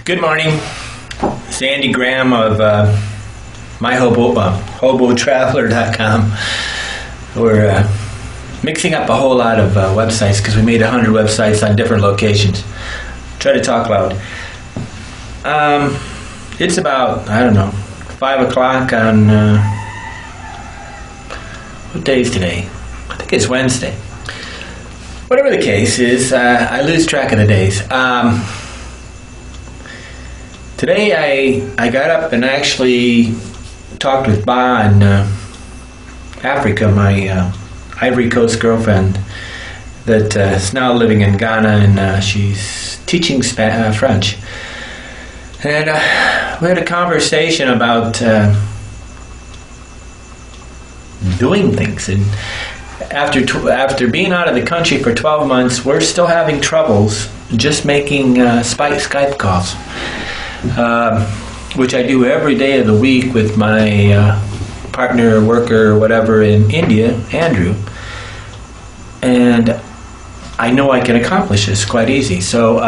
Good morning. Sandy Graham of hoboontheroad.com. We're mixing up a whole lot of websites because we made 100 websites on different locations. Try to talk loud. It's about, 5 o'clock on, what day is today? I think it's Wednesday. Whatever the case is, I lose track of the days. Today I got up and actually talked with Ba in Africa, my Ivory Coast girlfriend that is now living in Ghana, and she's teaching French. And we had a conversation about doing things. And after being out of the country for 12 months, we're still having troubles just making Skype calls. Which I do every day of the week with my partner, worker, whatever in India, Andrew. And I know I can accomplish this quite easy. So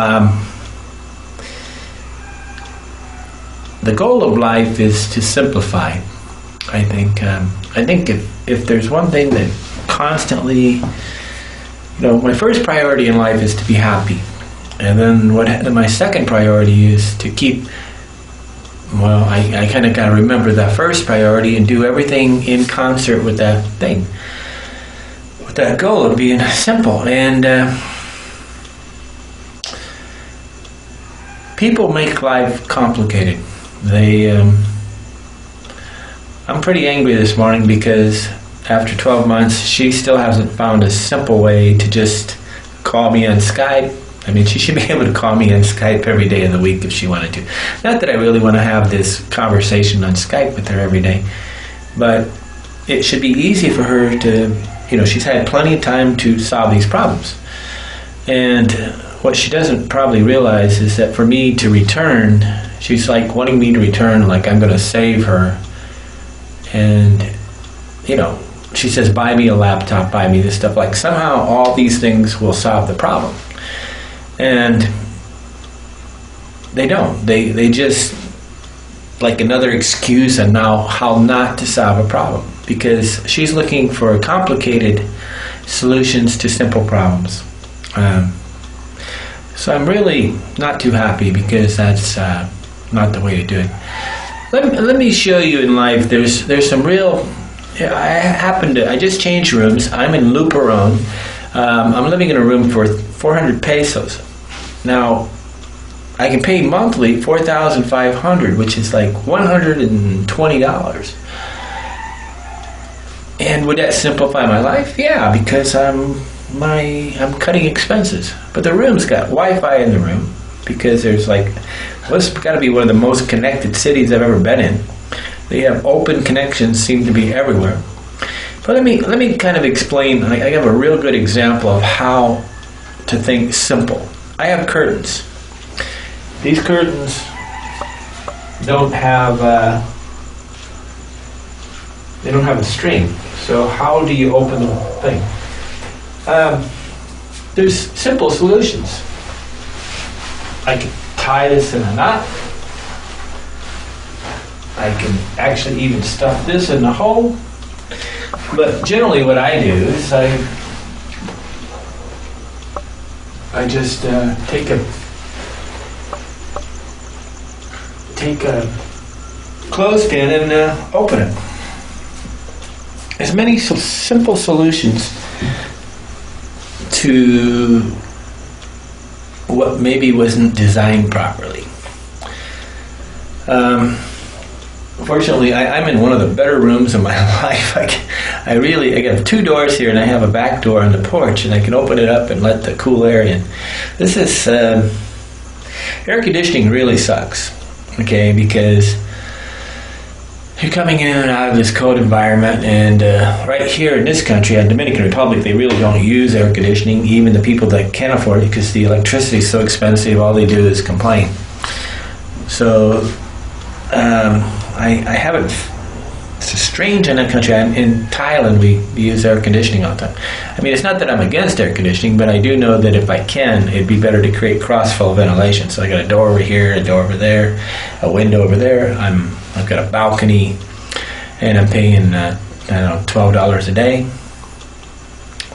the goal of life is to simplify. I think if there's one thing that constantly, my first priority in life is to be happy. And then my second priority is to keep, I kind of got to remember that first priority and do everything in concert with that thing, with that goal of being simple. And people make life complicated. I'm pretty angry this morning because after 12 months, she still hasn't found a simple way to just call me on Skype. She should be able to call me on Skype every day of the week if she wanted to. Not that I really want to have this conversation on Skype with her every day, but it should be easy for her to, she's had plenty of time to solve these problems. And what she doesn't probably realize is that for me to return, she's like wanting me to return like I'm going to save her. And, she says, buy me a laptop, buy me this stuff. Like somehow all these things will solve the problem. And they don't. They just like another excuse and now how not to solve a problem, because she's looking for complicated solutions to simple problems. So I'm really not too happy because that's not the way to do it. Let me show you in life. There's some real. I just changed rooms. I'm in Luperon. I'm living in a room for 400 pesos. Now, I can pay monthly 4,500, which is like $120. And would that simplify my life? Yeah, because I'm cutting expenses. But the room's got Wi-Fi in the room because there's it's got to be one of the most connected cities I've ever been in. They have open connections, seem to be everywhere. But let me kind of explain. I have a real good example of how to think simple. I have curtains. These curtains don't have a string. So how do you open the thing? There's simple solutions. I can tie this in a knot. I can actually even stuff this in the hole. But generally what I do is I just take a clothespin and open it. There's many simple solutions to what maybe wasn't designed properly. Fortunately, I'm in one of the better rooms in my life. I got 2 doors here, and I have a back door on the porch, and I can open it up and let the cool air in. This is air conditioning really sucks, okay? Because you're coming in and out of this cold environment, and right here in this country, in Dominican Republic, they really don't use air conditioning. Even the people that can afford it, because the electricity is so expensive, all they do is complain. So I haven't It's strange in that country. In Thailand, we use air conditioning all the time. I mean, it's not that I'm against air conditioning, but I do know that if I can, it'd be better to create cross-flow ventilation. So I got a door over here, a door over there, a window over there. I've got a balcony, and I'm paying $12 a day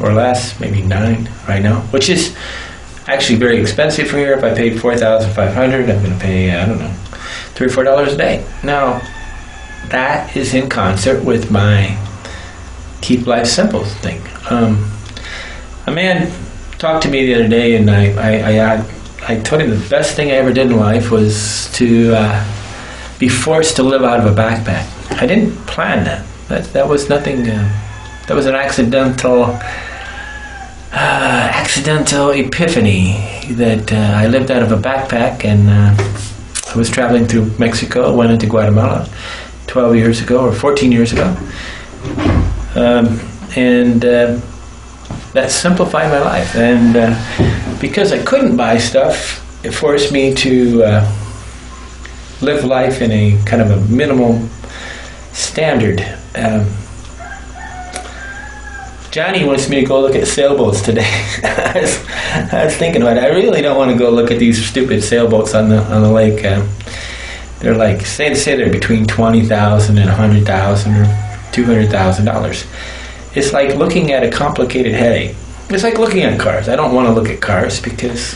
or less, maybe $9 right now, which is actually very expensive for here. If I paid $4,500, I'm going to pay $3 or $4 a day. Now, that is in concert with my keep life simple thing. A man talked to me the other day, and I told him the best thing I ever did in life was to be forced to live out of a backpack. I didn't plan that. That was nothing. That was an accidental epiphany that I lived out of a backpack, and I was traveling through Mexico. Went into Guatemala 12 years ago or 14 years ago, and that simplified my life. And because I couldn't buy stuff, it forced me to live life in a kind of a minimal standard. Johnny wants me to go look at sailboats today. I was thinking about it. I really don't want to go look at these stupid sailboats on the lake. They're like, say they're between $20,000 and $100,000 or $200,000. It's like looking at a complicated headache. It's like looking at cars. I don't want to look at cars because,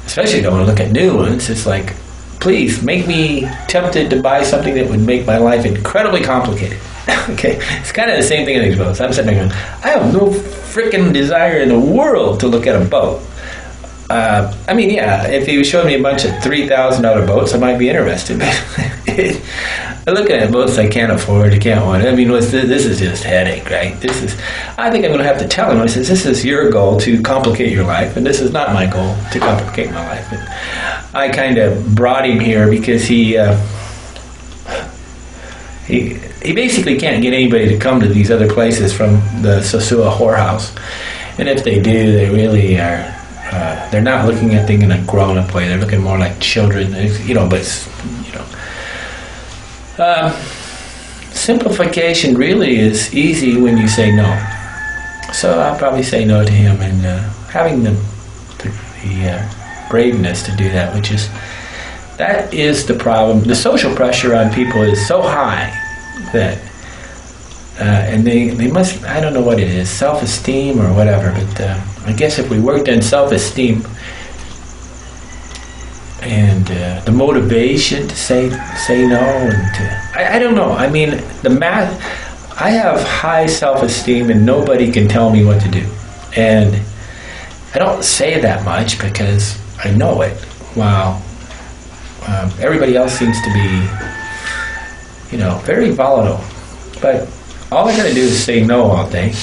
especially I don't want to look at new ones. It's like, please make me tempted to buy something that would make my life incredibly complicated. Okay, it's kind of the same thing in these boats. I'm sitting there going, I have no freaking desire in the world to look at a boat. I mean, yeah, if he showed me a bunch of $3,000 boats, I might be interested. I'm looking at boats I can't afford, I can't want. I mean, this is just headache, right? I think I'm going to have to tell him. I says, this is your goal to complicate your life, and this is not my goal to complicate my life. And I kind of brought him here because he basically can't get anybody to come to these other places from the Sosua whorehouse. And if they do, they really are, they're not looking at things in a grown-up way. They're looking more like children, simplification really is easy when you say no. So I'll probably say no to him, and having the braveness to do that, that is the problem. The social pressure on people is so high that, and they must, I don't know what it is, self-esteem or whatever, but I guess if we worked on self-esteem and the motivation to say no, and I don't know. I mean, I have high self-esteem and nobody can tell me what to do. And I don't say that much because I know it. Wow. Everybody else seems to be, very volatile. But all I gotta do is say no all day,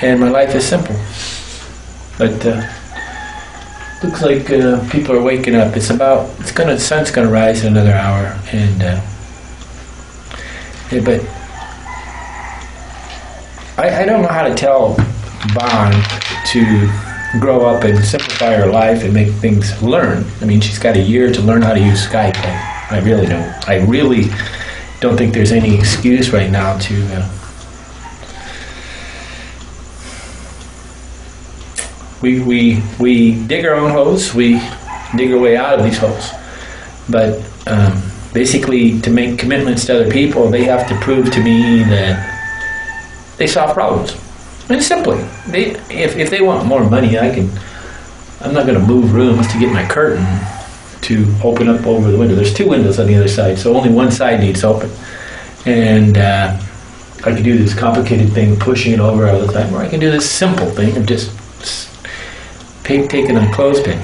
and my life is simple. But looks like people are waking up. The sun's gonna rise in another hour, and but I don't know how to tell Bon to grow up and simplify her life and make things learn. I mean, she's got a year to learn how to use Skype. I really don't. I really don't think there's any excuse right now to we dig our own holes. We dig our way out of these holes. But basically, to make commitments to other people, they have to prove to me that they solve problems. And simply, if they want more money, I'm not going to move rooms to get my curtain to open up over the window. There's two windows on the other side, so only one side needs open. And I can do this complicated thing, pushing it over all the time, or I can do this simple thing of just taking a clothespin.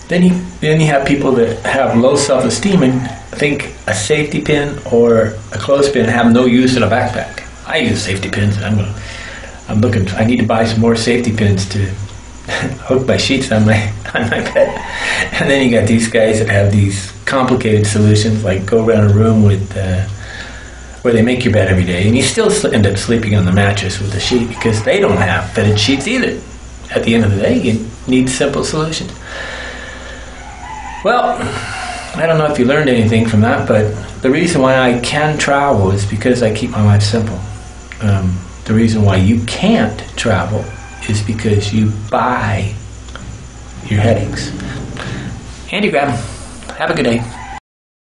Then you have people that have low self-esteem and think a safety pin or a clothespin have no use in a backpack. I use safety pins. I need to buy some more safety pins to hook my sheets on my bed. And then you got these guys that have these complicated solutions, like go around a room with where they make your bed every day, and you still end up sleeping on the mattress with the sheet because they don't have fitted sheets either. At the end of the day, you need simple solutions. Well, I don't know if you learned anything from that, but the reason why I can travel is because I keep my life simple. The reason why you can't travel is because you buy your headaches. Andy Graham, have a good day.